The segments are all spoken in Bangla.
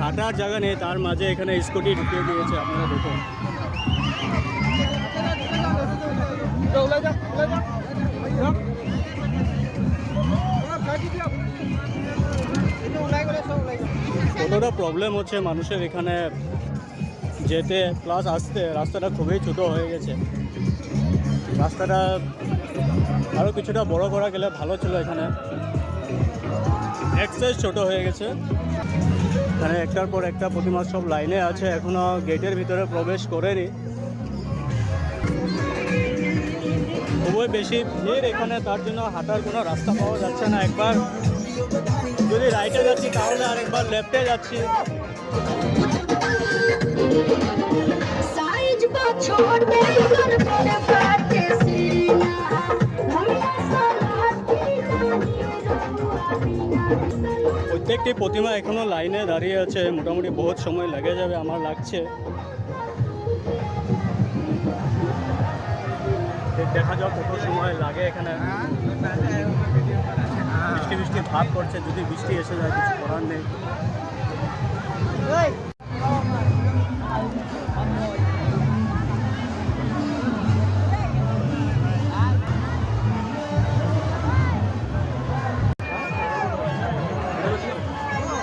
হাঁটার জায়গা নেই, তার মাঝে এখানে স্কুটি ঢুকিয়ে দিয়েছে। আপনারা দেখুন, কতটা প্রবলেম হচ্ছে মানুষের এখানে যেতে প্লাস আসতে। রাস্তাটা খুবই ছোট হয়ে গেছে, রাস্তাটা আরও কিছুটা বড় করা গেলে ভালো ছিল। এখানে এক্সেস ছোট হয়ে গেছে। এখানে একটার পর একটা প্রতিমা সব লাইনে আছে, এখনও গেটের ভিতরে প্রবেশ করেনি। খুবই বেশি ভিড় এখানে, তার জন্য হাঁটার কোনো রাস্তা পাওয়া যাচ্ছে না। একবার যদি রাইটে যাচ্ছি তাহলে আরেকবার লেফটে যাচ্ছি। প্রত্যেকটি প্রতিমা এখনো লাইনে দাঁড়িয়ে আছে, মোটামুটি বহুত সময় লেগে যাবে আমার লাগছে। দেখা যাক কত সময় লাগে। এখানে বৃষ্টি বৃষ্টি ভাব করছে, যদি বৃষ্টি এসে যায় কিছু করার নেই।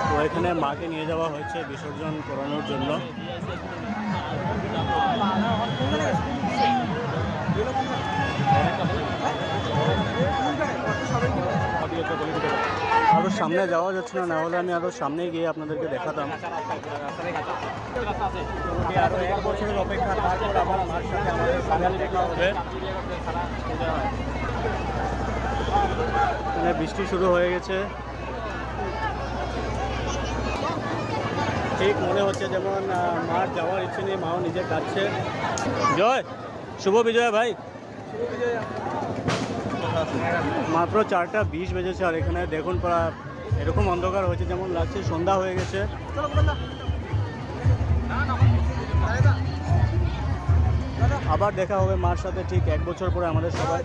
তো এখানে মাকে নিয়ে যাওয়া হয়েছে বিসর্জন করানোর জন্য। আরো সামনে যাওয়া যাচ্ছে না, হলে আমি আরো সামনে গিয়ে আপনাদেরকে দেখাতাম। আরো 1 বছরের অপেক্ষা, তারপর আবার মার সাথে আমাদের ফাইনাল দেখা হবে। এখানে বৃষ্টি শুরু হয়ে গেছে, ঠিক মনে হচ্ছে যেমন মার যাওয়ার ইচ্ছে নেই, মাও নিজে কাটছে। জয়, শুভ বিজয় ভাই। মাত্র 4টা 20 বেজেছে, আর এখানে দেখুন এরকম অন্ধকার হয়েছে যেমন লাগছে সন্ধ্যা হয়ে গেছে। আবার দেখা হবে মার সাথে ঠিক 1 বছর পরে আমাদের সবাই।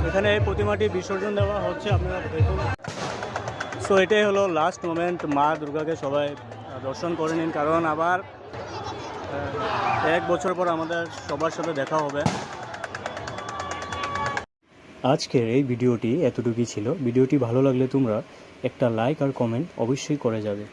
এখানে এই প্রতিমাটি বিসর্জন দেওয়া হচ্ছে, আপনারা দেখুন। সো এটাই হলো লাস্ট মোমেন্ট, মা দুর্গাকে সবাই দর্শন করে নিন, কারণ আবার 1 বছর পর আমাদের সবার সাথে দেখা হবে। আজকের এই ভিডিওটি এতটুকুই ছিল। ভিডিওটি ভালো লাগলে তোমরা একটা লাইক আর কমেন্ট অবশ্যই করে যাবে।